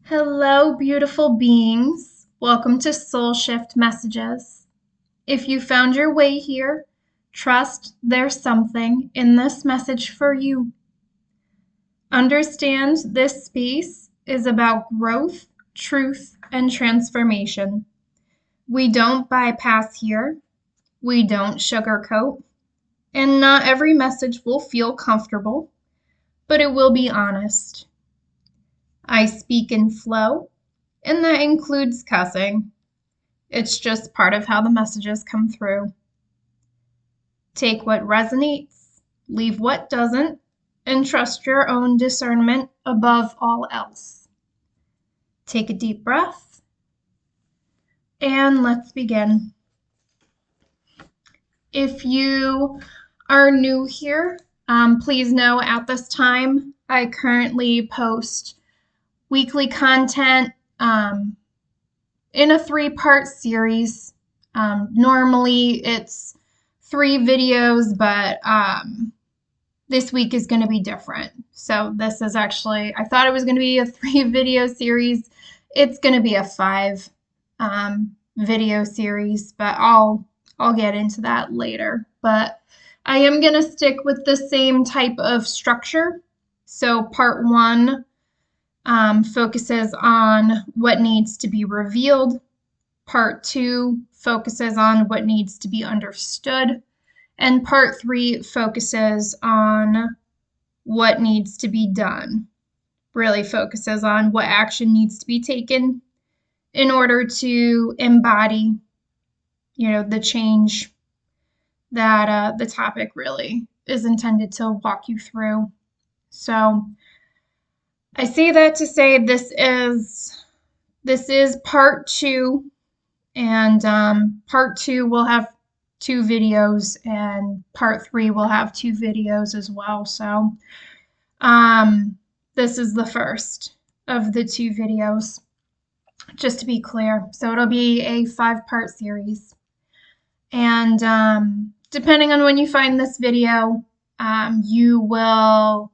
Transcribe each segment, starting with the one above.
Hello, beautiful beings. Welcome to Soul Shift Messages. If you found your way here, trust there's something in this message for you. Understand this space is about growth, truth, and transformation. We don't bypass here. We don't sugarcoat. And not every message will feel comfortable, but it will be honest. I speak in flow, and that includes cussing. It's just part of how the messages come through. Take what resonates, leave what doesn't, and trust your own discernment above all else. Take a deep breath, and let's begin. If you are new here, please know at this time I currently post weekly content in a 3-part series. Normally it's 3 videos, but this week is going to be different. So this is actually, I thought it was going to be a 3-video series. It's going to be a 5 video series, but I'll get into that later. But I am going to stick with the same type of structure. So part 1 focuses on what needs to be revealed. Part 2 focuses on what needs to be understood. And part 3 focuses on what needs to be done. Really focuses on what action needs to be taken in order to embody, the change that the topic really is intended to walk you through. So I say that to say this is part 2, and part 2 will have 2 videos, and part 3 will have 2 videos as well. So this is the first of the 2 videos, just to be clear. So it'll be a 5-part series. And depending on when you find this video, you will...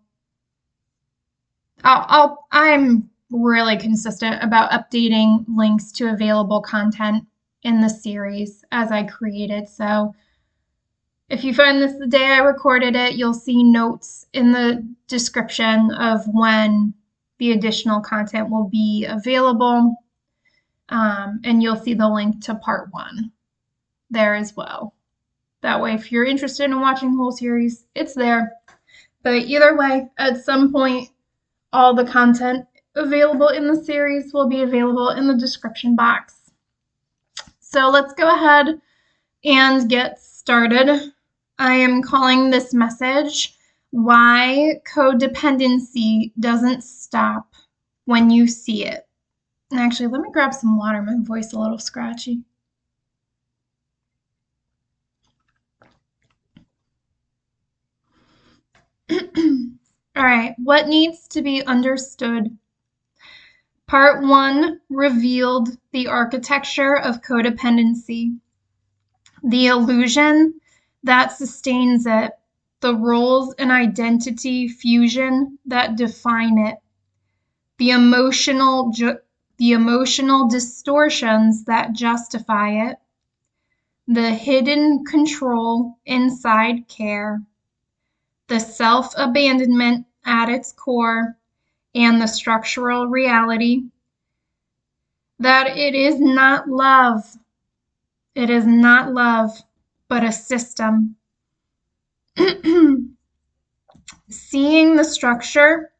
I'm really consistent about updating links to available content in the series as I create it. So if you find this the day I recorded it, you'll see notes in the description of when the additional content will be available. And you'll see the link to part 1 there as well. That way, if you're interested in watching the whole series, it's there. But either way, at some point, all the content available in the series will be available in the description box. So let's go ahead and get started. I am calling this message Why Codependency Doesn't Stop When You See It. And actually, let me grab some water. My voice is a little scratchy. All right, what needs to be understood? Part 1 revealed the architecture of codependency, the illusion that sustains it, the roles and identity fusion that define it, the emotional distortions that justify it, the hidden control inside care, the self-abandonment at its core, and the structural reality that it is not love. It is not love, but a system. Seeing the structure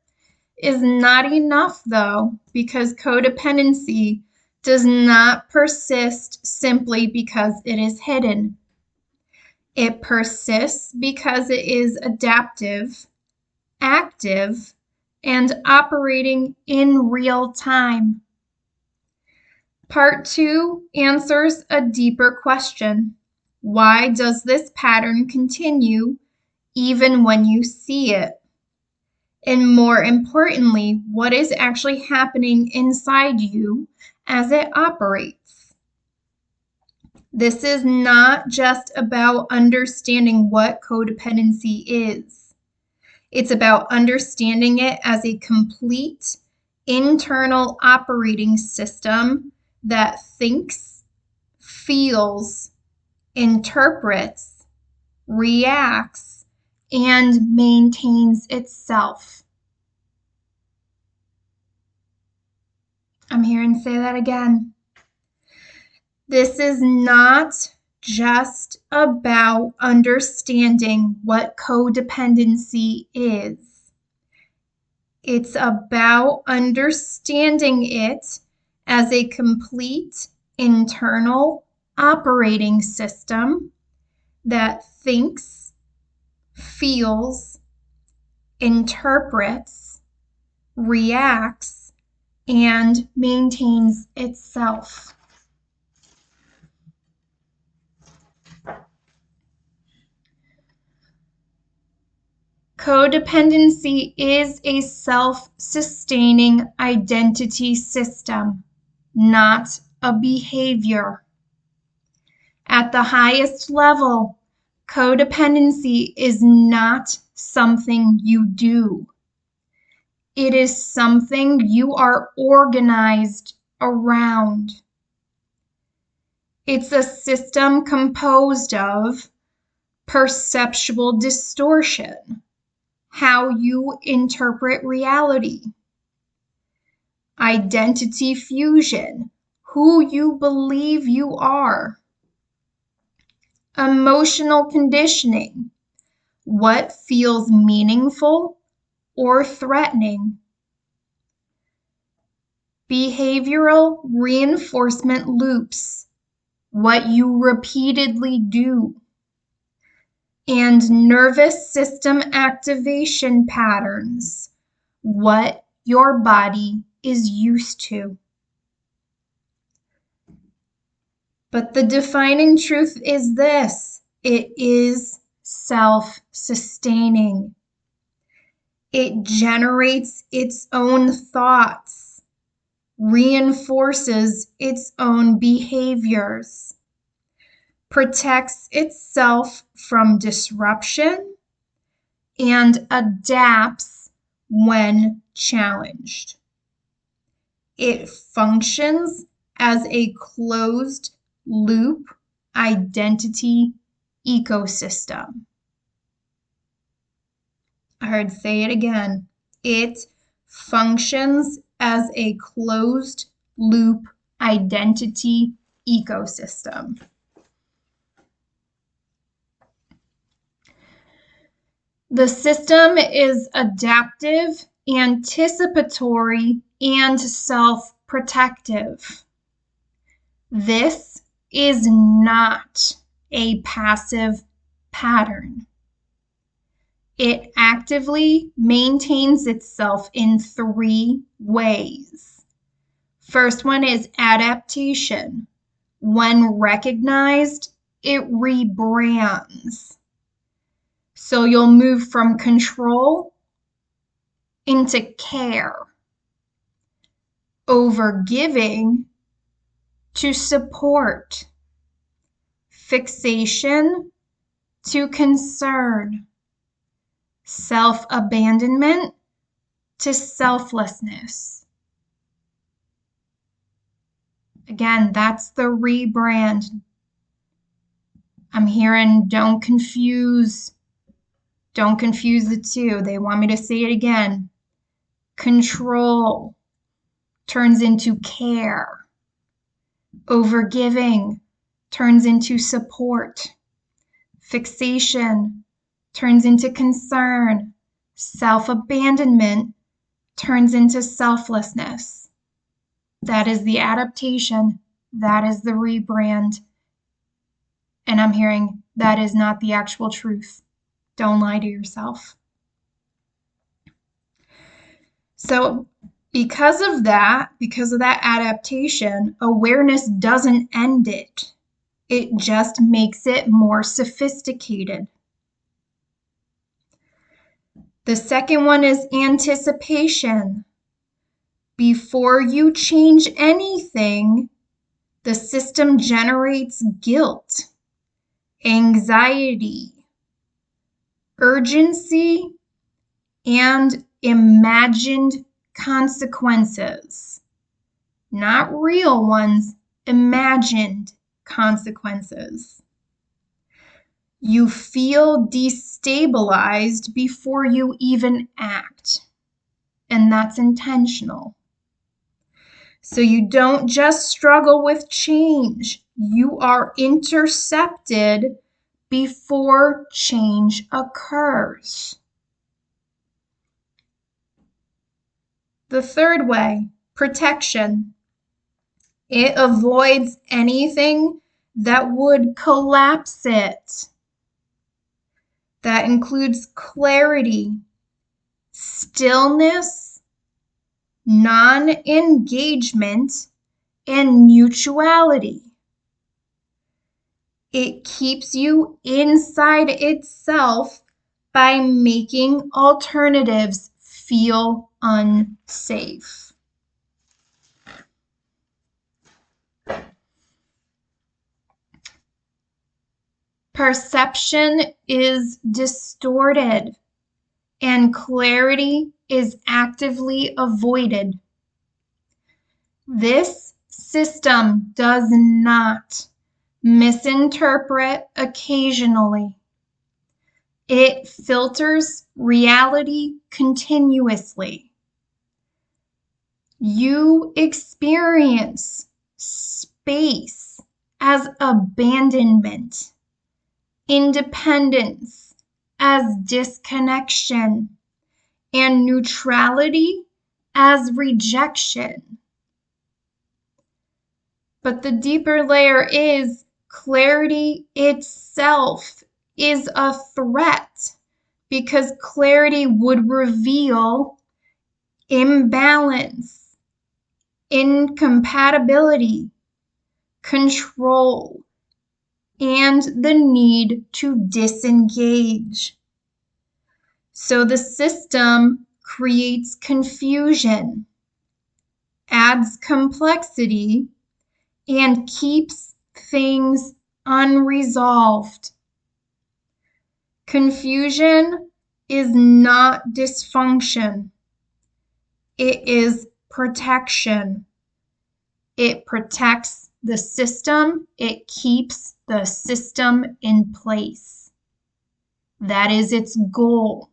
is not enough, though, because codependency does not persist simply because it is hidden. It persists because it is adaptive, active, and operating in real time. Part 2 answers a deeper question. Why does this pattern continue even when you see it? And more importantly, what is actually happening inside you as it operates? This is not just about understanding what codependency is. It's about understanding it as a complete, internal operating system that thinks, feels, interprets, reacts, and maintains itself. I'm here and say that again. This is not just about understanding what codependency is. It's about understanding it as a complete internal operating system that thinks, feels, interprets, reacts, and maintains itself. Codependency is a self-sustaining identity system, not a behavior. At the highest level, codependency is not something you do. It is something you are organized around. It's a system composed of perceptual distortion, how you interpret reality, identity fusion, who you believe you are, emotional conditioning, what feels meaningful or threatening, behavioral reinforcement loops, what you repeatedly do, and nervous system activation patterns, what your body is used to. But the defining truth is this: it is self-sustaining. It generates its own thoughts, reinforces its own behaviors, protects itself from disruption, and adapts when challenged. It functions as a closed loop identity ecosystem. I heard say it again. It functions as a closed loop identity ecosystem. The system is adaptive, anticipatory, and self-protective. This is not a passive pattern. It actively maintains itself in 3 ways. First one is adaptation. When recognized, it rebrands. So you'll move from control into care, overgiving to support, fixation to concern, self-abandonment to selflessness. Again, that's the rebrand. I'm hearing don't confuse the two. They want me to say it again. Control turns into care. Overgiving turns into support. Fixation turns into concern. Self-abandonment turns into selflessness. That is the adaptation. That is the rebrand. And I'm hearing that is not the actual truth. Don't lie to yourself. So because of that adaptation, awareness doesn't end it. It just makes it more sophisticated. The second one is anticipation. Before you change anything, the system generates guilt, anxiety, urgency, and imagined consequences, not real ones, imagined consequences. You feel destabilized before you even act, and that's intentional. So you don't just struggle with change, you are intercepted before change occurs. The third way, protection. It avoids anything that would collapse it. That includes clarity, stillness, non-engagement, and mutuality. It keeps you inside itself by making alternatives feel unsafe. Perception is distorted and clarity is actively avoided. This system does not misinterpret occasionally. It filters reality continuously. You experience space as abandonment, independence as disconnection, and neutrality as rejection. But the deeper layer is clarity itself is a threat because clarity would reveal imbalance, incompatibility, control, and the need to disengage. So the system creates confusion, adds complexity, and keeps things unresolved. Confusion is not dysfunction. It is protection. It protects the system. It keeps the system in place. That is its goal.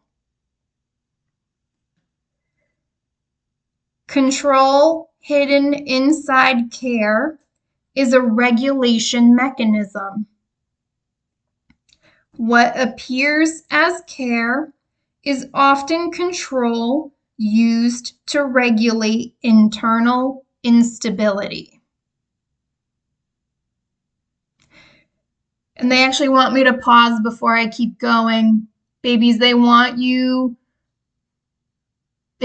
Control hidden inside care is a regulation mechanism. What appears as care is often control used to regulate internal instability. And they actually want me to pause before I keep going. Babies, they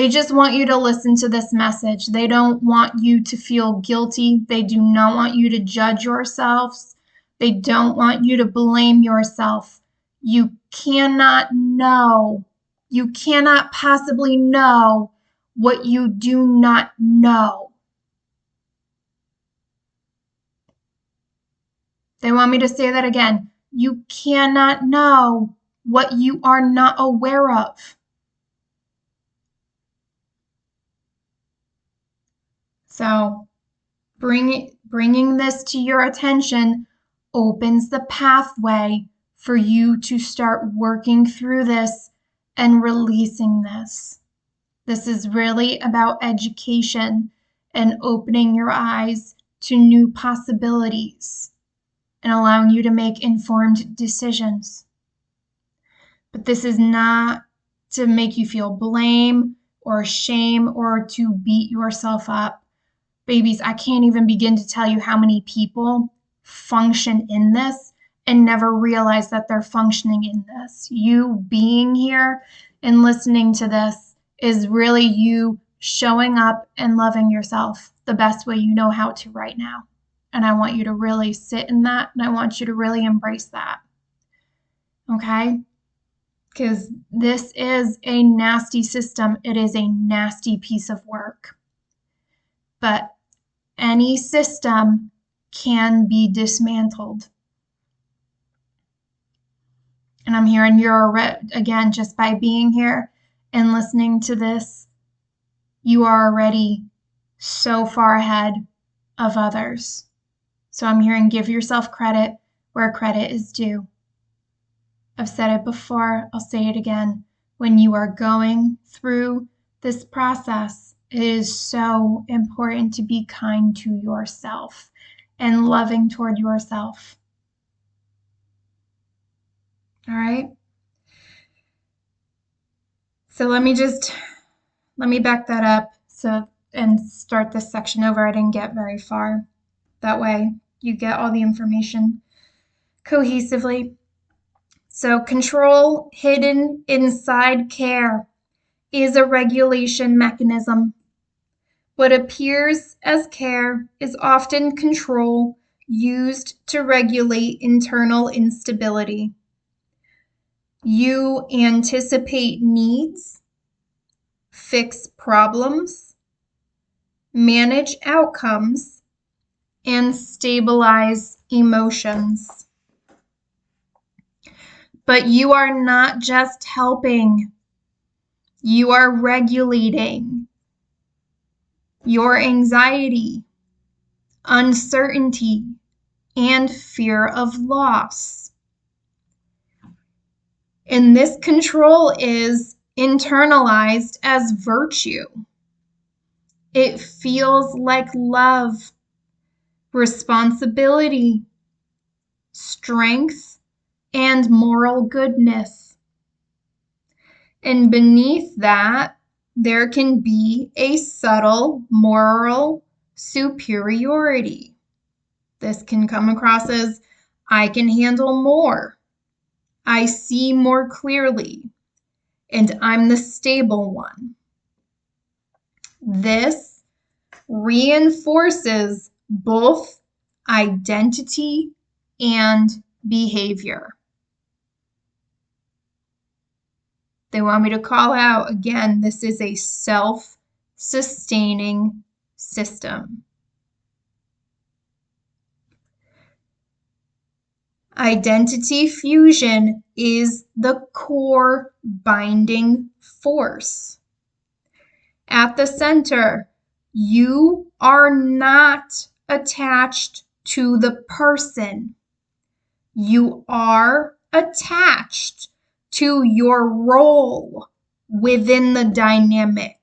just want you to listen to this message. They don't want you to feel guilty. They do not want you to judge yourselves. They don't want you to blame yourself. You cannot know. You cannot possibly know what you do not know. They want me to say that again. You cannot know what you are not aware of. So bringing this to your attention opens the pathway for you to start working through this and releasing this. This is really about education and opening your eyes to new possibilities and allowing you to make informed decisions. But this is not to make you feel blame or shame or to beat yourself up. Babies, I can't even begin to tell you how many people function in this and never realize that they're functioning in this. You being here and listening to this is really you showing up and loving yourself the best way you know how to right now. And I want you to really sit in that, and I want you to really embrace that. Okay? Because this is a nasty system. It is a nasty piece of work. But any system can be dismantled. And I'm hearing again, just by being here and listening to this, you are already so far ahead of others. So I'm hearing give yourself credit where credit is due. I've said it before, I'll say it again. When you are going through this process, it is so important to be kind to yourself and loving toward yourself. All right? So let me back that up and start this section over. I didn't get very far. That way you get all the information cohesively. So control hidden inside care is a regulation mechanism. What appears as care is often control used to regulate internal instability. You anticipate needs, fix problems, manage outcomes, and stabilize emotions. But you are not just helping, you are regulating your anxiety, uncertainty, and fear of loss. And this control is internalized as virtue. It feels like love, responsibility, strength, and moral goodness. And beneath that, there can be a subtle moral superiority. This can come across as, I can handle more, I see more clearly, and I'm the stable one. This reinforces both identity and behavior. They want me to call out again, this is a self-sustaining system. Identity fusion is the core binding force. At the center, you are not attached to the person. You are attached to your role within the dynamic.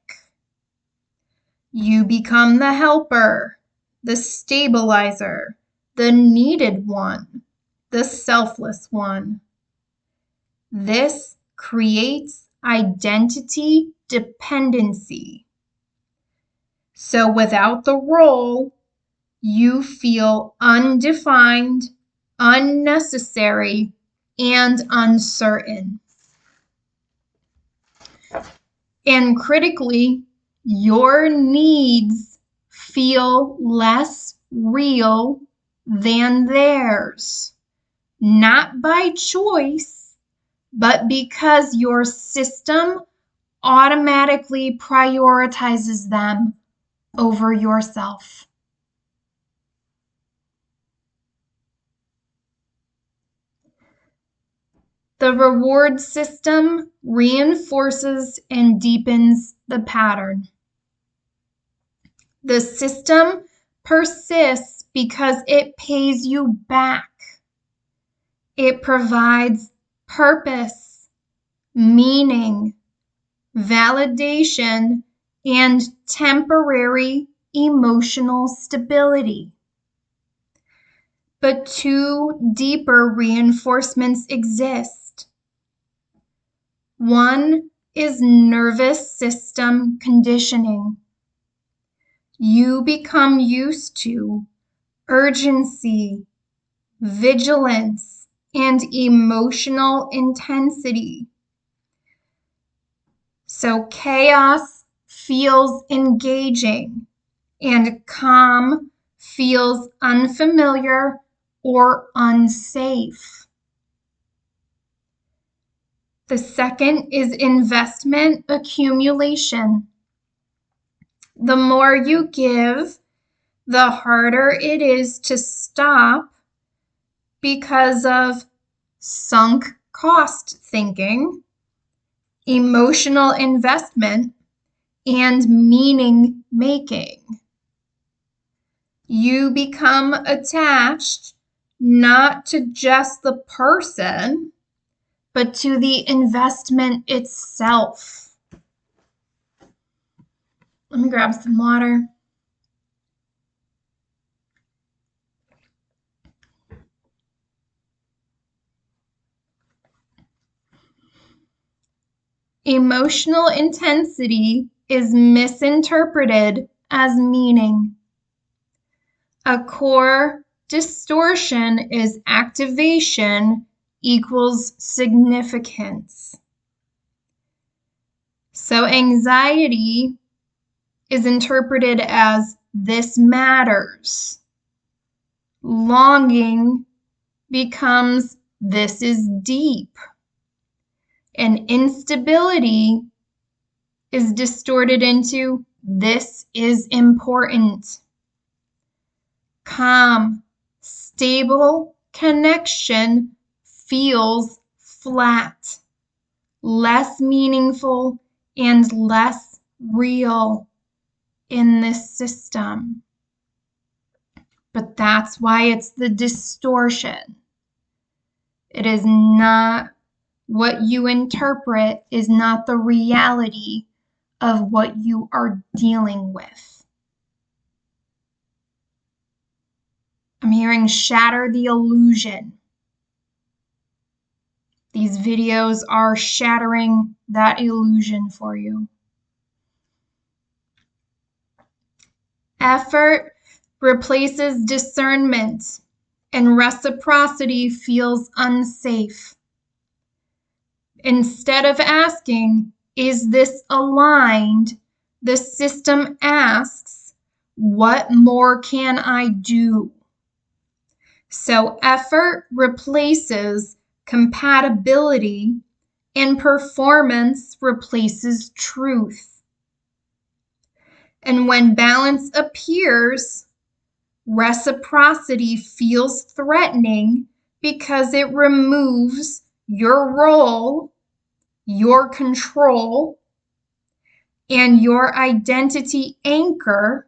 You become the helper, the stabilizer, the needed one, the selfless one. This creates identity dependency. So without the role, you feel undefined, unnecessary, and uncertain. And critically, your needs feel less real than theirs. Not by choice, but because your system automatically prioritizes them over yourself. The reward system reinforces and deepens the pattern. The system persists because it pays you back. It provides purpose, meaning, validation, and temporary emotional stability. But two deeper reinforcements exist. One is nervous system conditioning. You become used to urgency, vigilance, and emotional intensity. So chaos feels engaging and calm feels unfamiliar or unsafe. The second is investment accumulation. The more you give, the harder it is to stop because of sunk cost thinking, emotional investment, and meaning making. You become attached not to just the person, but to the investment itself. Let me grab some water. Emotional intensity is misinterpreted as meaning. A core distortion is activation equals significance. So anxiety is interpreted as this matters. Longing becomes this is deep. And instability is distorted into this is important. Calm, stable connection feels flat, less meaningful, and less real in this system. But that's why it's the distortion. It is not what you interpret, is not the reality of what you are dealing with. I'm hearing shatter the illusion. These videos are shattering that illusion for you. Effort replaces discernment, and reciprocity feels unsafe. Instead of asking, is this aligned? The system asks, what more can I do? So effort replaces compatibility and performance replaces truth. And when balance appears, reciprocity feels threatening because it removes your role, your control, and your identity anchor,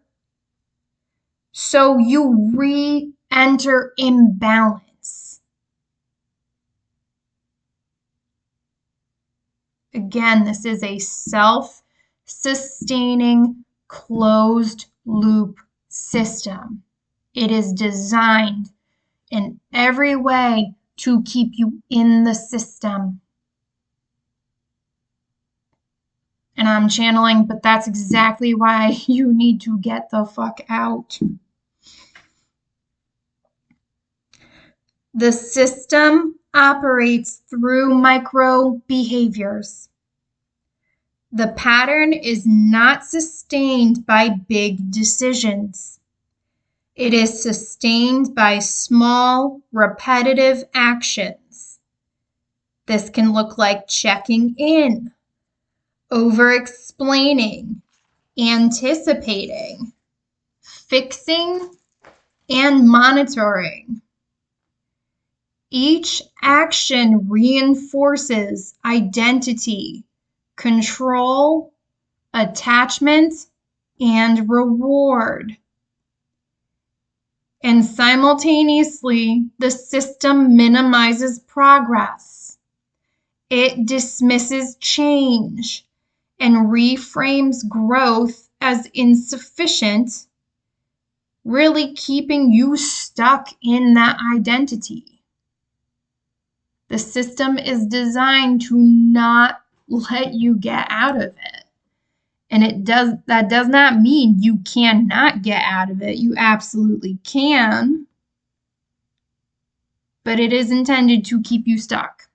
so you re-enter imbalance. Again, this is a self-sustaining, closed-loop system. It is designed in every way to keep you in the system. And I'm channeling, but that's exactly why you need to get the fuck out. The system operates through micro behaviors. The pattern is not sustained by big decisions. It is sustained by small, repetitive actions. This can look like checking in, over-explaining, anticipating, fixing, and monitoring. Each action reinforces identity, control, attachment, and reward. And simultaneously, the system minimizes progress. It dismisses change and reframes growth as insufficient, really keeping you stuck in that identity. The system is designed to not let you get out of it. And that does not mean you cannot get out of it. You absolutely can. But it is intended to keep you stuck.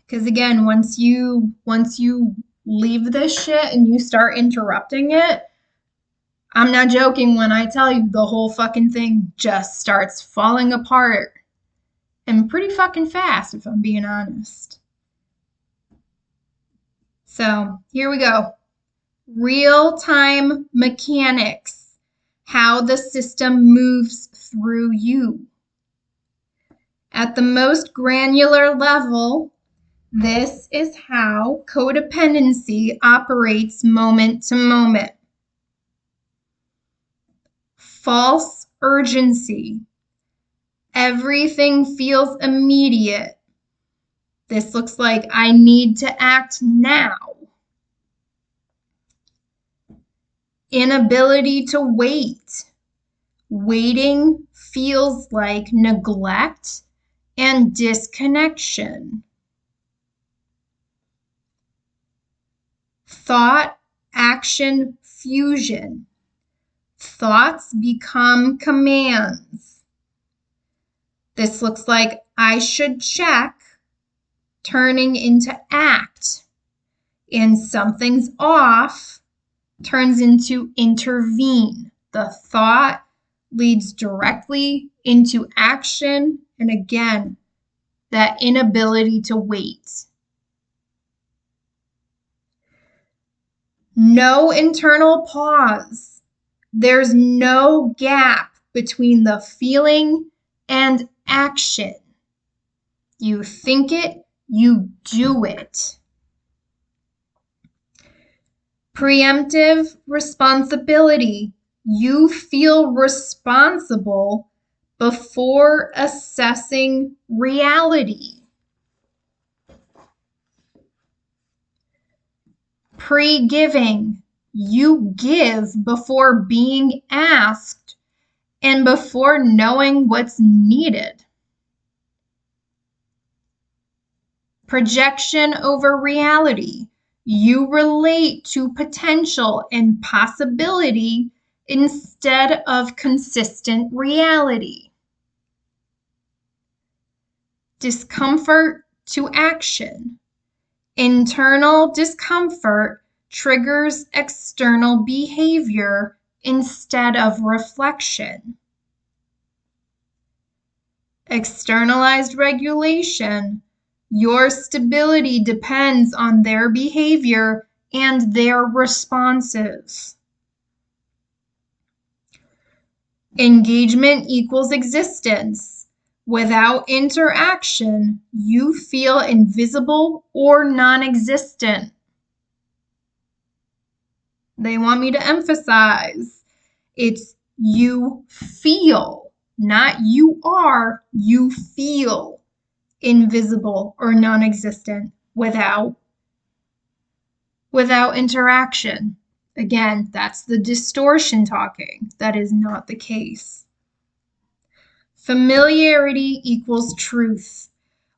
Because again, once you leave this shit and you start interrupting it, I'm not joking when I tell you the whole fucking thing just starts falling apart. And pretty fucking fast, if I'm being honest. So here we go. Real-time mechanics. How the system moves through you. At the most granular level, This is how codependency operates moment to moment. False urgency. Everything feels immediate. This looks like I need to act now. Inability to wait. Waiting feels like neglect and disconnection. Thought, action, fusion. Thoughts become commands. This looks like I should check, turning into act. And something's off turns into intervene. The thought leads directly into action. And again, that inability to wait. No internal pause. There's no gap between the feeling and action. You think it, you do it. Preemptive responsibility. You feel responsible before assessing reality. Pre-giving. You give before being asked and before knowing what's needed. Projection over reality. You relate to potential and possibility instead of consistent reality. Discomfort to action. Internal discomfort triggers external behavior instead of reflection. Externalized regulation. Your stability depends on their behavior and their responses. Engagement equals existence. Without interaction, you feel invisible or non-existent. They want me to emphasize, it's you feel, not you are, you feel invisible or non-existent without interaction. Again, that's the distortion talking. That is not the case. Familiarity equals truth.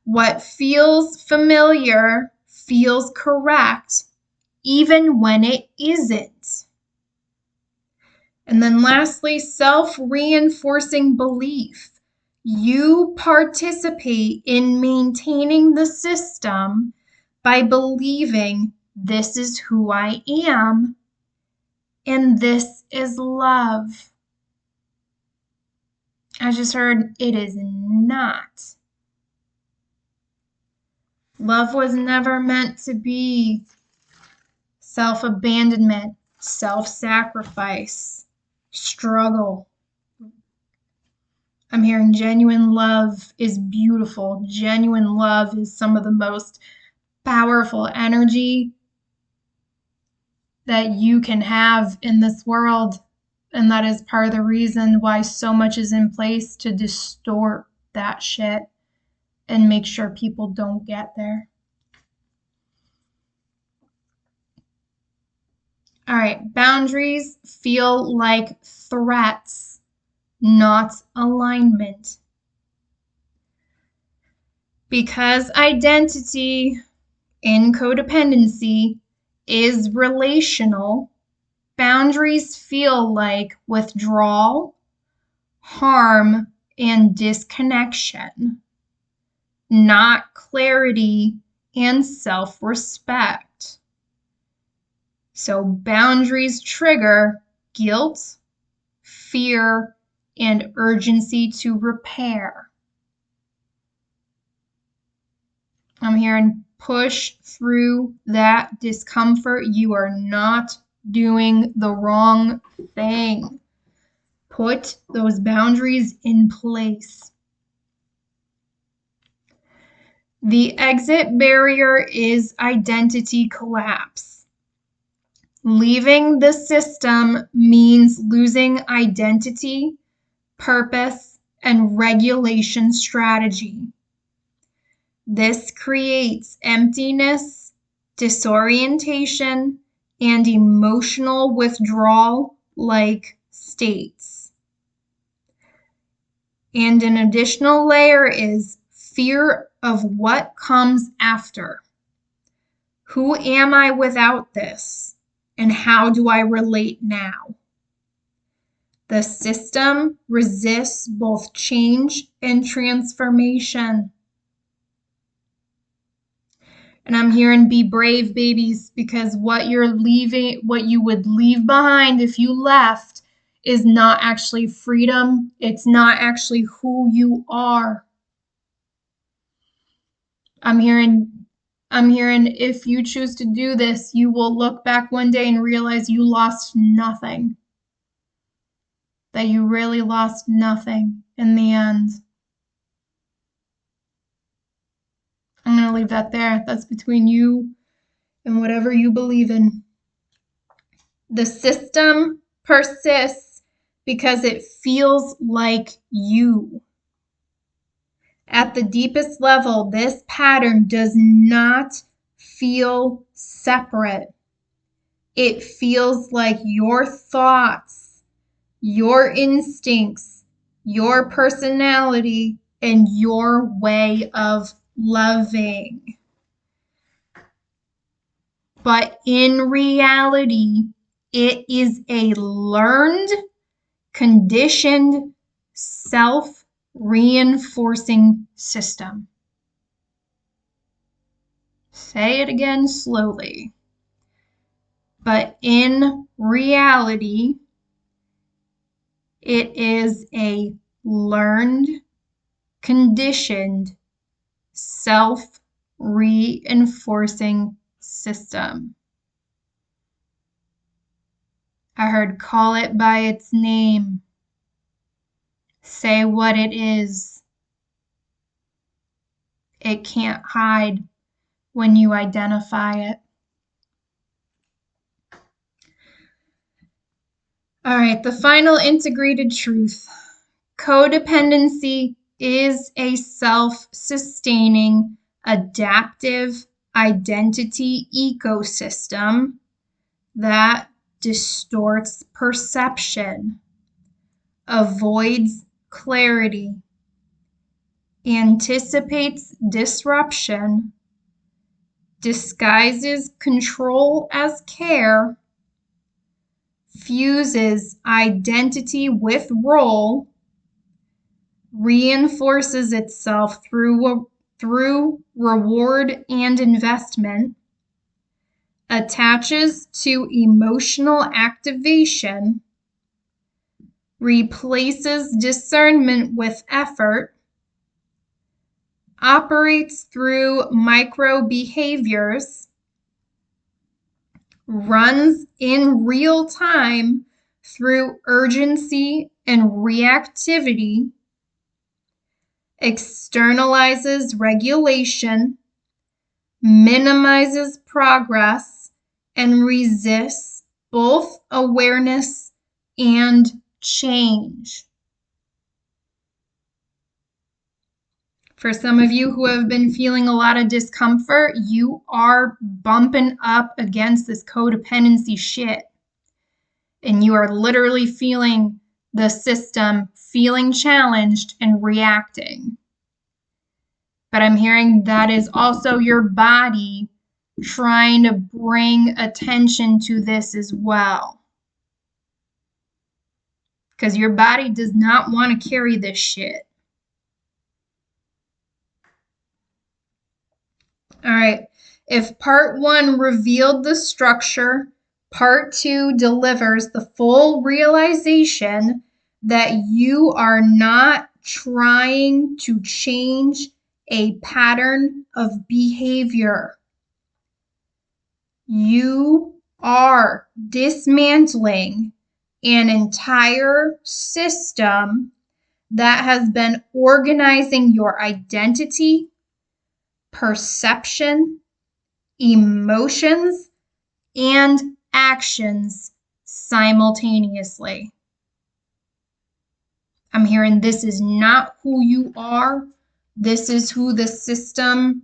What feels familiar feels correct, even when it isn't. And then lastly, self-reinforcing belief. You participate in maintaining the system by believing this is who I am and this is love. I just heard it is not. Love was never meant to be self-abandonment, self-sacrifice, struggle. I'm hearing genuine love is beautiful. Genuine love is some of the most powerful energy that you can have in this world. And that is part of the reason why so much is in place to distort that shit and make sure people don't get there. All right, boundaries feel like threats, not alignment. Because identity in codependency is relational, boundaries feel like withdrawal, harm, and disconnection, not clarity and self-respect. So boundaries trigger guilt, fear, and urgency to repair. I'm hearing push through that discomfort. You are not doing the wrong thing. Put those boundaries in place. The exit barrier is identity collapse. Leaving the system means losing identity, purpose, and regulation strategy. This creates emptiness, disorientation, and emotional withdrawal-like states. And an additional layer is fear of what comes after. Who am I without this? And how do I relate now? The system resists both change and transformation. And I'm hearing be brave, babies, because what you would leave behind if you left is not actually freedom. It's not actually who you are. I'm hearing if you choose to do this, you will look back one day and realize you lost nothing. That you really lost nothing in the end. I'm going to leave that there. That's between you and whatever you believe in. The system persists because it feels like you. At the deepest level, this pattern does not feel separate. It feels like your thoughts, your instincts, your personality, and your way of loving. But in reality, it is a learned, conditioned, self-reinforcing system. Say it again slowly. But in reality, it is a learned, conditioned, self-reinforcing system. I heard call it by its name. Say what it is. It can't hide when you identify it. All right, the final integrated truth. Codependency is a self-sustaining, adaptive identity ecosystem that distorts perception, avoids clarity, anticipates disruption, disguises control as care, fuses identity with role, reinforces itself through reward and investment, attaches to emotional activation, replaces discernment with effort, operates through micro behaviors, runs in real time through urgency and reactivity, externalizes regulation, minimizes progress, and resists both awareness and change. For some of you who have been feeling a lot of discomfort, you are bumping up against this codependency shit. And you are literally feeling the system, feeling challenged and reacting. But I'm hearing that is also your body trying to bring attention to this as well. Because your body does not want to carry this shit. All right. If part 1 revealed the structure, part 2 delivers the full realization that you are not trying to change a pattern of behavior. You are dismantling an entire system that has been organizing your identity, perception, emotions, and actions simultaneously. I'm hearing this is not who you are. This is who the system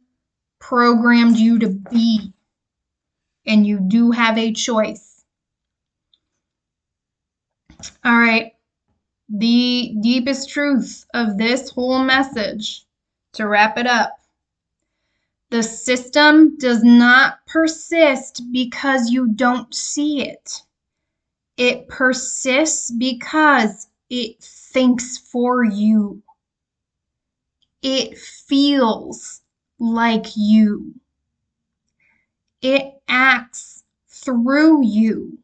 programmed you to be. And you do have a choice. All right. The deepest truth of this whole message, to wrap it up, the system does not persist because you don't see it. It persists because it thinks for you. It feels like you. It acts through you.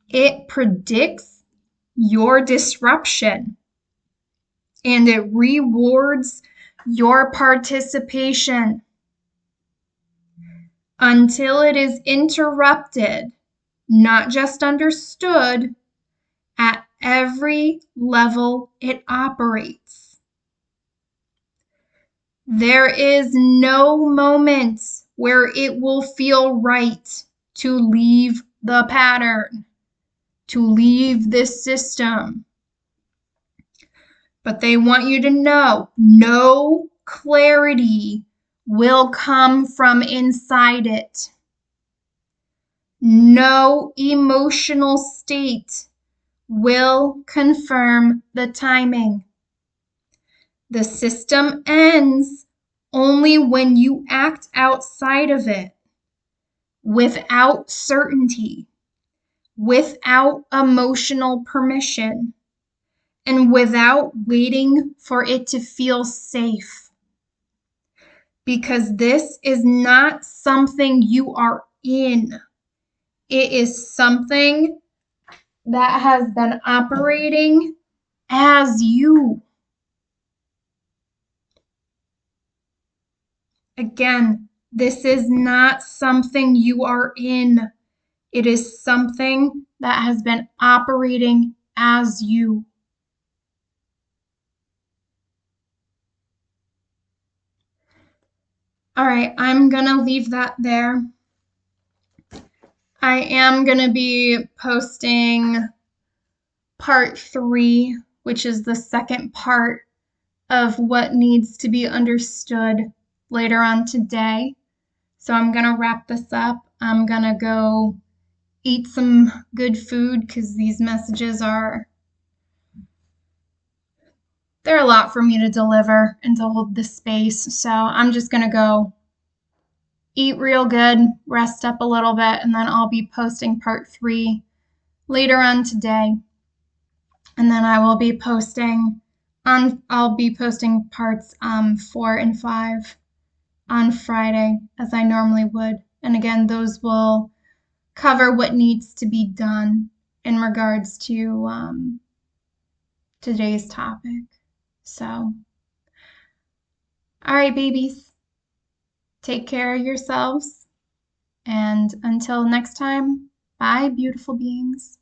It predicts your disruption, and it rewards your participation until it is interrupted, not just understood, at every level it operates. There is no moment where it will feel right to leave the pattern, to leave this system. But they want you to know no clarity will come from inside it. No emotional state will confirm the timing. The system ends only when you act outside of it, without certainty, without emotional permission, and without waiting for it to feel safe. Because this is not something you are in. It is something that has been operating as you. Again, this is not something you are in. It is something that has been operating as you. All right, I'm going to leave that there. I am going to be posting part 3, which is the second part of what needs to be understood later on today. So I'm going to wrap this up. I'm going to go eat some good food because these messages they're a lot for me to deliver and to hold this space. So I'm just going to go eat real good, rest up a little bit, and then I'll be posting part 3 later on today. And then I will be posting parts 4 and 5 on Friday as I normally would. And again, those will cover what needs to be done in regards to today's topic. So, all right, babies, take care of yourselves. And until next time, bye, beautiful beings.